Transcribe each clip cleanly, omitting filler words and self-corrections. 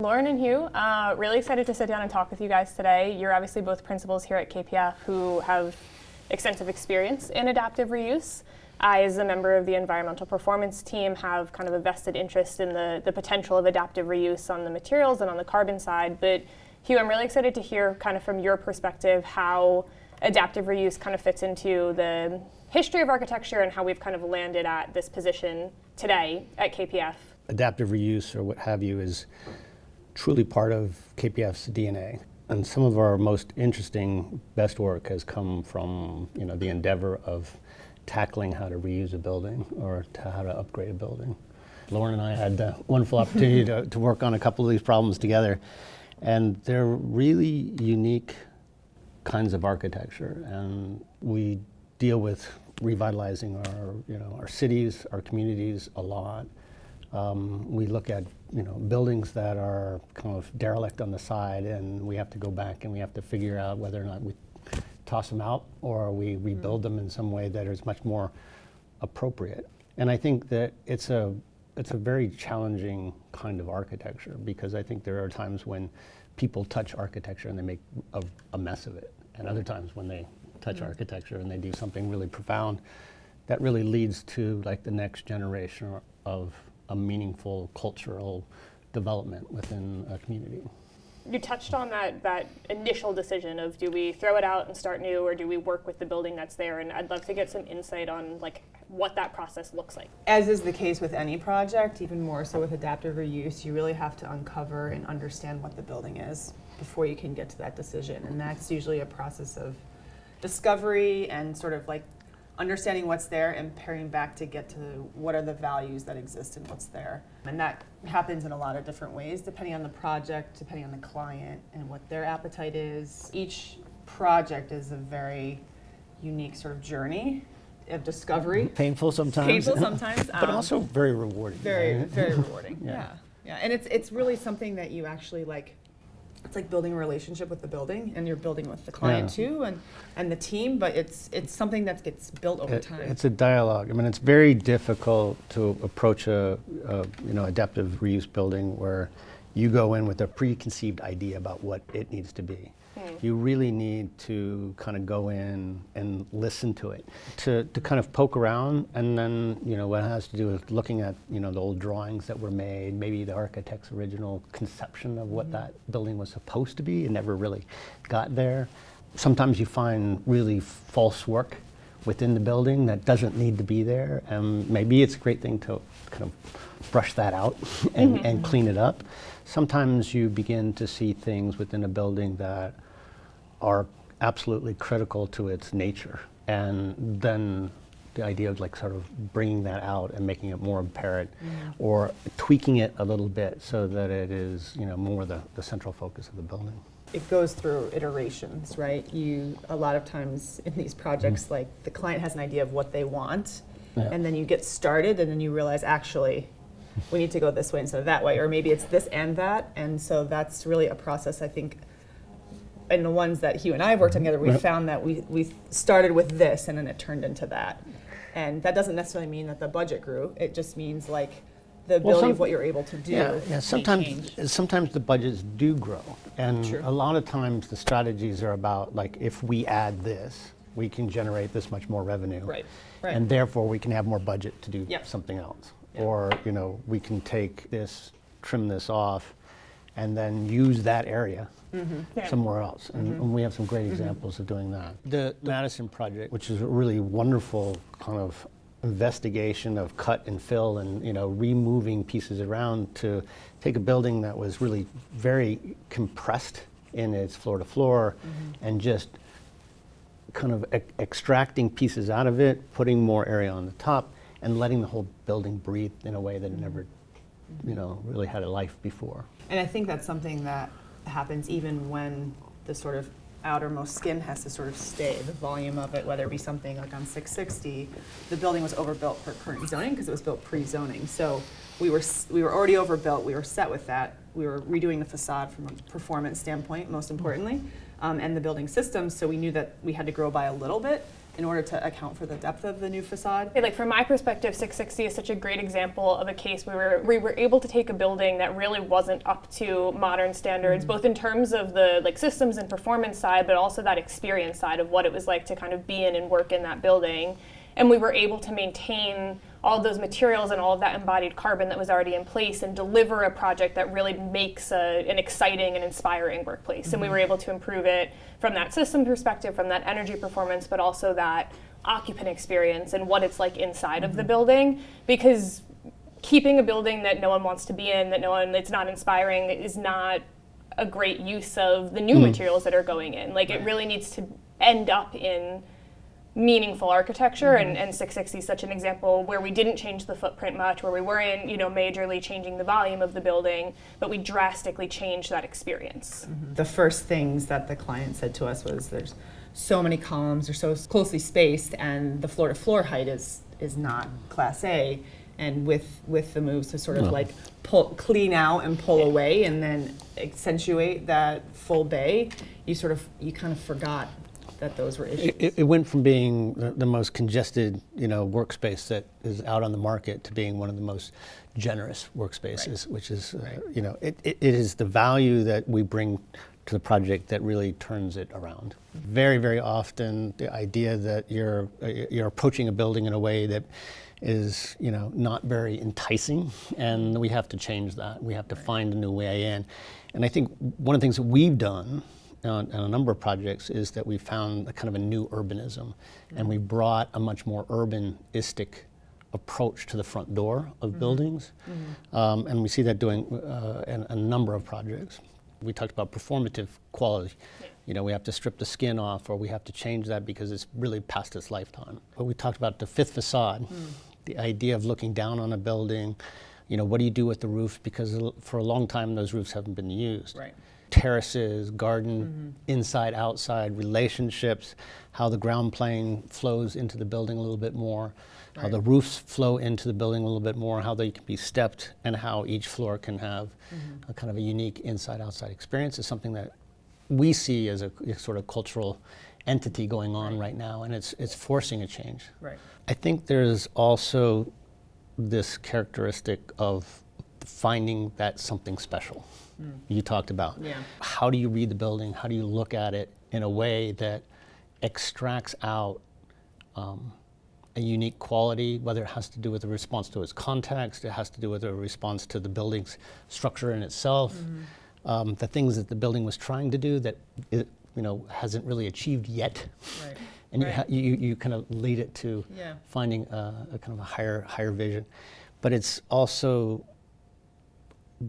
Lauren and Hugh, really excited to sit down and talk with you guys today. You're obviously both principals here at KPF who have extensive experience in adaptive reuse. I, as a member of the environmental performance team, have kind of a vested interest in the potential of adaptive reuse on the materials and on the carbon side. But Hugh, I'm really excited to hear kind of from your perspective how adaptive reuse kind of fits into the history of architecture and how we've kind of landed at this position today at KPF. Adaptive reuse or what have you is truly part of KPF's DNA. And some of our most interesting, best work has come from the endeavor of tackling how to reuse a building or how to upgrade a building. Lauren and I had the wonderful opportunity to work on a couple of these problems together. And they're really unique kinds of architecture. And we deal with revitalizing our cities, our communities a lot. We look at buildings that are kind of derelict on the side, and we have to go back and we have to figure out whether or not we toss them out or we rebuild them in some way that is much more appropriate. And I think that it's a very challenging kind of architecture, because I think there are times when people touch architecture and they make a mess of it, and other times when they touch architecture and they do something really profound that really leads to like the next generation of a meaningful cultural development within a community. You touched on that initial decision of, do we throw it out and start new, or do we work with the building that's there? And I'd love to get some insight on like what that process looks like. As is the case with any project, even more so with adaptive reuse, you really have to uncover and understand what the building is before you can get to that decision. And that's usually a process of discovery and sort of like understanding what's there and paring back to get to what are the values that exist in what's there. And that happens in a lot of different ways, depending on the project, depending on the client, and what their appetite is. Each project is a very unique sort of journey of discovery. Painful sometimes. But also very rewarding. Very rewarding. Yeah. And it's really something that you actually like. It's like building a relationship with the building, and you're building with the client too, and the team. But it's something that gets built over time. It's a dialogue. I mean, it's very difficult to approach a adaptive reuse building where you go in with a preconceived idea about what it needs to be. You really need to kind of go in and listen to it, to kind of poke around, and then what it has to do with looking at the old drawings that were made, maybe the architect's original conception of what that building was supposed to be and never really got there. Sometimes you find really false work within the building that doesn't need to be there, and maybe it's a great thing to kind of brush that out and clean it up. Sometimes you begin to see things within a building that are absolutely critical to its nature, and then the idea of like sort of bringing that out and making it more apparent, or tweaking it a little bit so that it is more the central focus of the building. It goes through iterations, right? A lot of times in these projects, like the client has an idea of what they want, and then you get started, and then you realize actually we need to go this way instead of that way, or maybe it's this and that, and so that's really a process, I think. And the ones that Hugh and I have worked on together, we found that we started with this and then it turned into that. And that doesn't necessarily mean that the budget grew. It just means like the ability of what you're able to do. Yeah. Sometimes the budgets do grow. And a lot of times the strategies are about like, if we add this, we can generate this much more revenue. Right. And therefore we can have more budget to do something else. Or, we can take this, trim this off, and then use that area somewhere else. And we have some great examples of doing that. The Madison project, which is a really wonderful kind of investigation of cut and fill and removing pieces around to take a building that was really very compressed in its floor to floor and just kind of extracting pieces out of it, putting more area on the top, and letting the whole building breathe in a way that it never really had a life before. And I think that's something that happens even when the sort of outermost skin has to sort of stay, the volume of it, whether it be something like on 660, the building was overbuilt for current zoning because it was built pre-zoning. So we were already overbuilt, we were set with that. We were redoing the facade from a performance standpoint, most importantly, and the building systems, so we knew that we had to grow by a little bit. in order to account for the depth of the new facade. Like from my perspective, 660 is such a great example of a case where we were able to take a building that really wasn't up to modern standards, both in terms of the like systems and performance side, but also that experience side of what it was like to kind of be in and work in that building. And we were able to maintain all of those materials and all of that embodied carbon that was already in place and deliver a project that really makes an exciting and inspiring workplace. And we were able to improve it from that system perspective, from that energy performance, but also that occupant experience and what it's like inside of the building. Because keeping a building that no one wants to be in, it's not inspiring, is not a great use of the new materials that are going in. Like it really needs to end up in meaningful architecture, and 660 is such an example where we didn't change the footprint much, where we weren't, majorly changing the volume of the building, but we drastically changed that experience. The first things that the client said to us was there's so many columns, they're so closely spaced, and the floor-to-floor height is not Class A. And with the moves to sort of like clean out and pull away and then accentuate that full bay, you kind of forgot that those were issues. It went from being the most congested, workspace that is out on the market to being one of the most generous workspaces, which is, it is the value that we bring to the project that really turns it around. Very, very often, the idea that you're approaching a building in a way that is, not very enticing, and we have to change that. We have to find a new way in. And I think one of the things that we've done on a number of projects is that we found a kind of a new urbanism, and we brought a much more urbanistic approach to the front door of buildings, and we see that doing in a number of projects. We talked about performative quality. We have to strip the skin off, or we have to change that because it's really past its lifetime. But we talked about the fifth facade, the idea of looking down on a building. What do you do with the roofs? Because for a long time, those roofs haven't been used. Right. Terraces, garden, inside, outside, relationships, how the ground plane flows into the building a little bit more, how the roofs flow into the building a little bit more, how they can be stepped, and how each floor can have a kind of a unique inside-outside experience is something that we see as a sort of cultural entity going on right now, and it's forcing a change. Right. I think there's also this characteristic of finding that something special. You talked about. Yeah. How do you read the building? How do you look at it in a way that extracts out a unique quality, whether it has to do with a response to its context, it has to do with a response to the building's structure in itself, the things that the building was trying to do that it hasn't really achieved yet. Right. And you kind of lead it to finding a kind of a higher vision. But it's also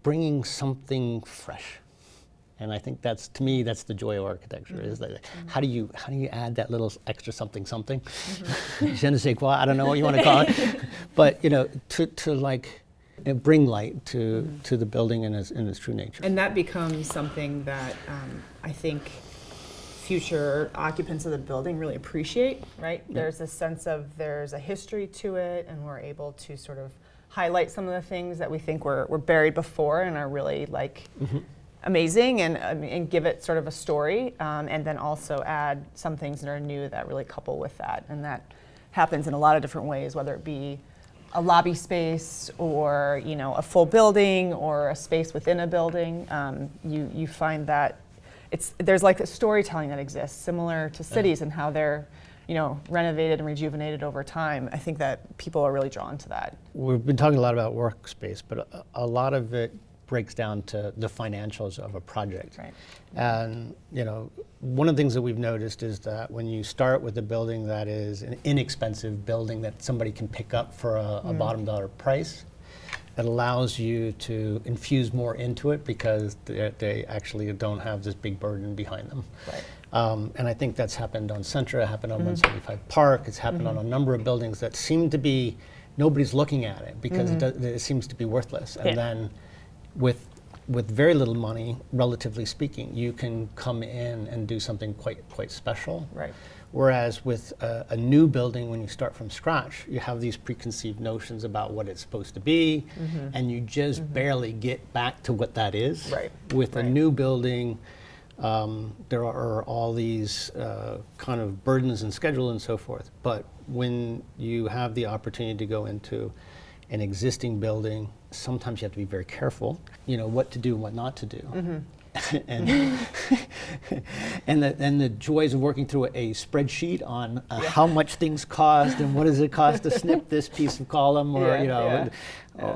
bringing something fresh, and I think that's the joy of architecture. Is that how do you add that little extra something? Je ne sais quoi, I don't know what you want to call it, but to like bring light to the building in its true nature. And that becomes something that I think future occupants of the building really appreciate. Right? There's this sense of there's a history to it, and we're able to sort of highlight some of the things that we think were buried before and are really amazing, and give it sort of a story, and then also add some things that are new that really couple with that. And that happens in a lot of different ways, whether it be a lobby space or a full building or a space within a building. You find that there's like a storytelling that exists similar to cities and how they're renovated and rejuvenated over time. I think that people are really drawn to that. We've been talking a lot about workspace, but a lot of it breaks down to the financials of a project. Right. And one of the things that we've noticed is that when you start with a building that is an inexpensive building that somebody can pick up for a bottom dollar price, it allows you to infuse more into it because they actually don't have this big burden behind them. Right. And I think that's happened on Centra, it happened on 175 Park, it's happened on a number of buildings that seem to be, nobody's looking at it because it seems to be worthless. And then with very little money, relatively speaking, you can come in and do something quite special. Right. Whereas with a new building, when you start from scratch, you have these preconceived notions about what it's supposed to be, and you just barely get back to what that is. Right. With a new building, There are all these kind of burdens and schedule and so forth. But when you have the opportunity to go into an existing building, sometimes you have to be very careful, what to do and what not to do. and the joys of working through a spreadsheet on how much things cost and what does it cost to snip this piece of column, or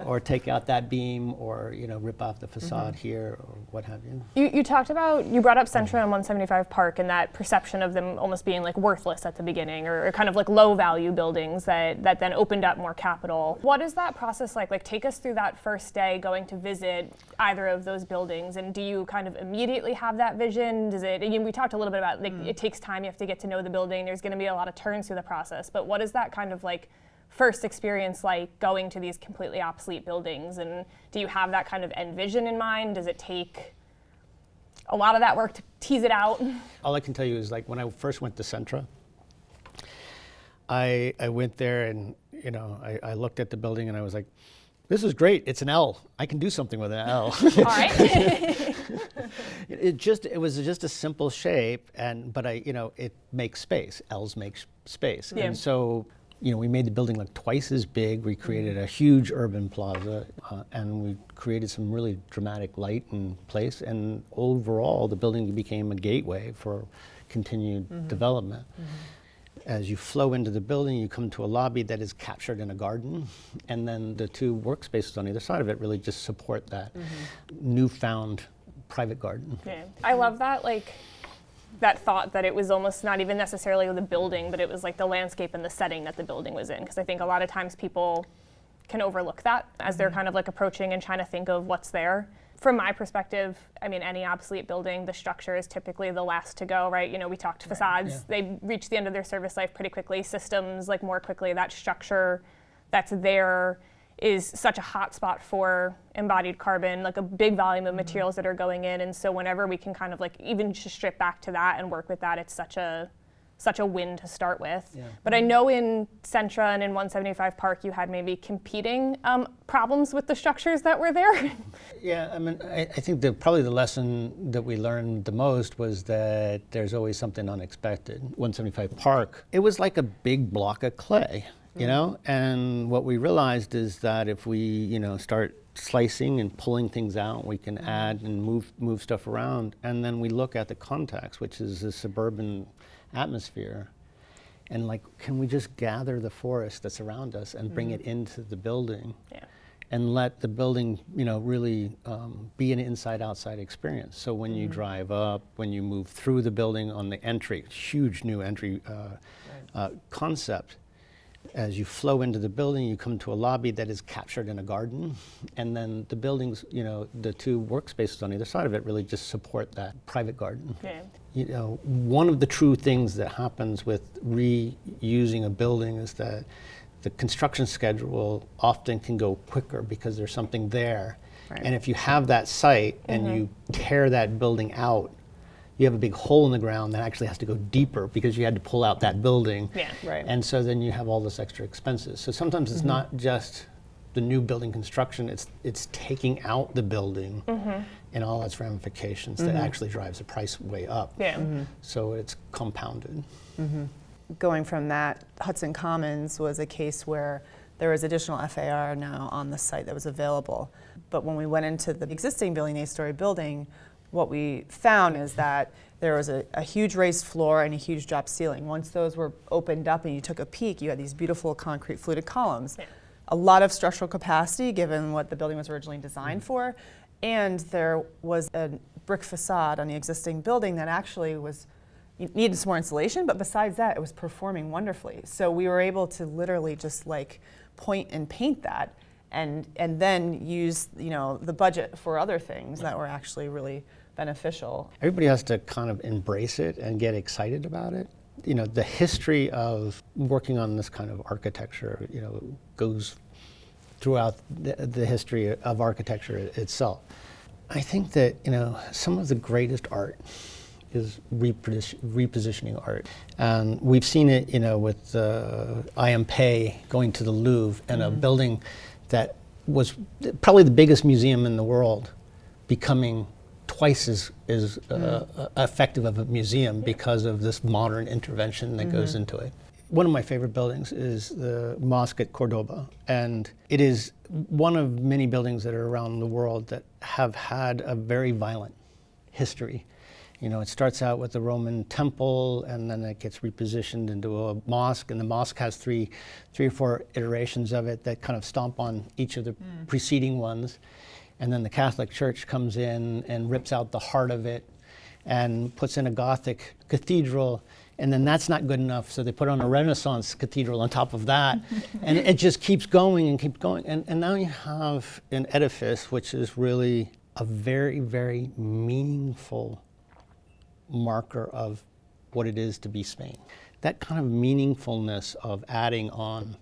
or take out that beam, or rip off the facade here, or what have you. You talked about, you brought up Centra and 175 Park and that perception of them almost being like worthless at the beginning, or kind of like low value buildings that then opened up more capital. What is that process like? Like, take us through that first day going to visit either of those buildings, and do you kind of immediately have that vision? Does it, we talked a little bit about like it takes time, you have to get to know the building, there's going to be a lot of turns through the process, but what is that kind of like first experience like going to these completely obsolete buildings, and do you have that kind of end vision in mind? Does it take a lot of that work to tease it out? All I can tell you is, like, when I first went to Centra, I went there and I looked at the building and I was like, this is great, it's an L. I can do something with an L. All right. It was just a simple shape, but it makes space. L's make space. Yeah. And so we made the building like twice as big. We created a huge urban plaza, and we created some really dramatic light in place. And overall, the building became a gateway for continued development. As you flow into the building, you come to a lobby that is captured in a garden, and then the two workspaces on either side of it really just support that newfound private garden. Yeah. I love that, like, that thought that it was almost not even necessarily the building, but it was like the landscape and the setting that the building was in. Because I think a lot of times people can overlook that as they're kind of like approaching and trying to think of what's there. From my perspective, I mean, any obsolete building, the structure is typically the last to go, right? We talked facades, they reach the end of their service life pretty quickly, systems like more quickly. That structure that's there is such a hot spot for embodied carbon, like a big volume of materials that are going in. And so whenever we can kind of like even just strip back to that and work with that, it's such a win to start with. Yeah. But I know in Centra and in 175 Park, you had maybe competing problems with the structures that were there. Yeah, I mean, I think probably the lesson that we learned the most was that there's always something unexpected. 175 Park, it was like a big block of clay. And what we realized is that if we, start slicing and pulling things out, we can add and move stuff around. And then we look at the context, which is the suburban atmosphere. And like, can we just gather the forest that's around us and bring it into the building? Yeah. And let the building, really be an inside-outside experience. So when you drive up, when you move through the building on the entry, huge new entry concept, as you flow into the building, you come to a lobby that is captured in a garden, and then the buildings, the two workspaces on either side of it really just support that private garden. Yeah. One of the true things that happens with reusing a building is that the construction schedule often can go quicker because there's something there. Right. And if you have that site and you tear that building out, you have a big hole in the ground that actually has to go deeper because you had to pull out that building. Yeah, right. And so then you have all this extra expenses. So sometimes it's not just the new building construction, it's taking out the building and all its ramifications that actually drives the price way up. Yeah. So it's compounded. Going from that, Hudson Commons was a case where there was additional FAR now on the site that was available. But when we went into the existing building, 8-story building, what we found is that there was a huge raised floor and a huge drop ceiling. Once those were opened up and you took a peek, you had these beautiful concrete fluted columns. Yeah. A lot of structural capacity given what the building was originally designed for. And there was a brick facade on the existing building that actually needed some more insulation, but besides that, it was performing wonderfully. So we were able to literally just like point and paint that and then use the budget for other things that were actually really beneficial. Everybody has to kind of embrace it and get excited about it. The history of working on this kind of architecture, goes throughout the history of architecture itself. I think that, some of the greatest art is repositioning art. And we've seen it, with I Am Pei going to the Louvre and a building that was probably the biggest museum in the world becoming twice as effective of a museum because of this modern intervention that goes into it. One of my favorite buildings is the mosque at Cordoba, and it is one of many buildings that are around the world that have had a very violent history. You know, it starts out with the Roman temple, and then it gets repositioned into a mosque, and the mosque has three or four iterations of it that kind of stomp on each of the preceding ones. And then the Catholic Church comes in and rips out the heart of it and puts in a Gothic cathedral, and then that's not good enough, so they put on a Renaissance cathedral on top of that, and it just keeps going and keeps going. And now you have an edifice which is really a very, very meaningful marker of what it is to be Spain. That kind of meaningfulness of adding on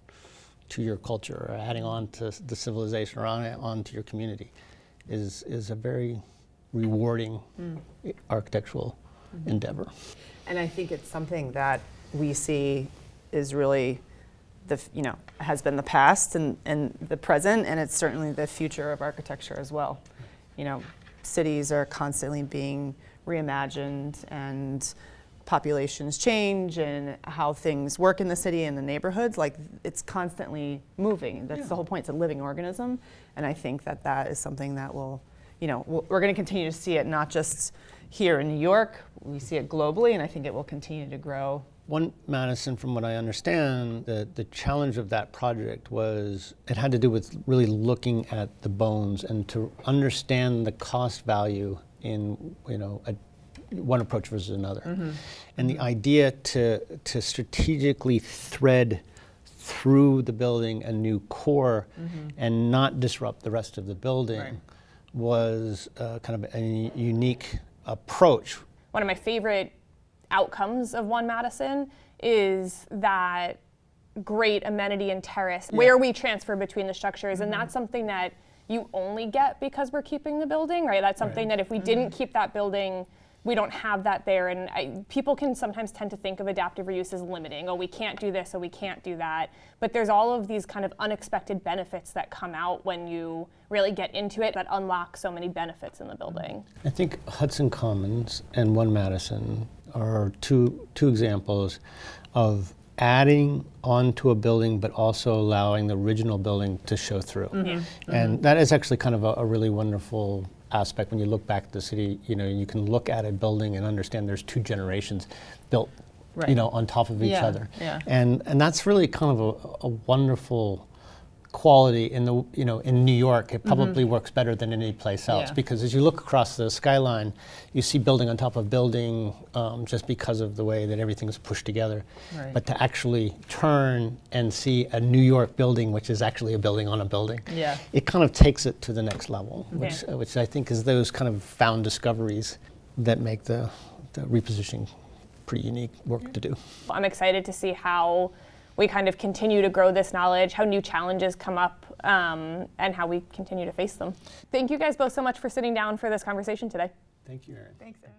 to your culture, or adding on to the civilization, or on to your community, is a very rewarding architectural endeavor. And I think it's something that we see is really has been the past and the present, and it's certainly the future of architecture as well. You know, cities are constantly being reimagined, and populations change, and how things work in the city and the neighborhoods, like it's constantly moving. That's the whole point. It's a living organism, and I think that is something that will, we're going to continue to see it, not just here in New York. We see it globally, and I think it will continue to grow. One Madison, from what I understand, the challenge of that project was it had to do with really looking at the bones and to understand the cost value in one approach versus another. And the idea to strategically thread through the building a new core and not disrupt the rest of the building was kind of a unique approach. One of my favorite outcomes of One Madison is that great amenity and terrace where we transfer between the structures, and that's something that you only get because we're keeping the building, right? That's something that if we didn't keep that building, we don't have that there. And people can sometimes tend to think of adaptive reuse as limiting. Oh, we can't do this, or we can't do that. But there's all of these kind of unexpected benefits that come out when you really get into it that unlock so many benefits in the building. I think Hudson Commons and One Madison are two examples of adding onto a building, but also allowing the original building to show through. And that is actually kind of a really wonderful aspect when you look back at the city. You can look at a building and understand there's two generations built, on top of each other. And that's really kind of a wonderful quality in in New York. It probably works better than any place else, because as you look across the skyline, you see building on top of building just because of the way that everything is pushed together. But to actually turn and see a New York building, which is actually a building on a building, it kind of takes it to the next level, which I think is those kind of found discoveries that make the repositioning pretty unique work to do. I'm excited to see how we kind of continue to grow this knowledge, how new challenges come up, and how we continue to face them. Thank you guys both so much for sitting down for this conversation today. Thank you, Erin. Thanks, Erin.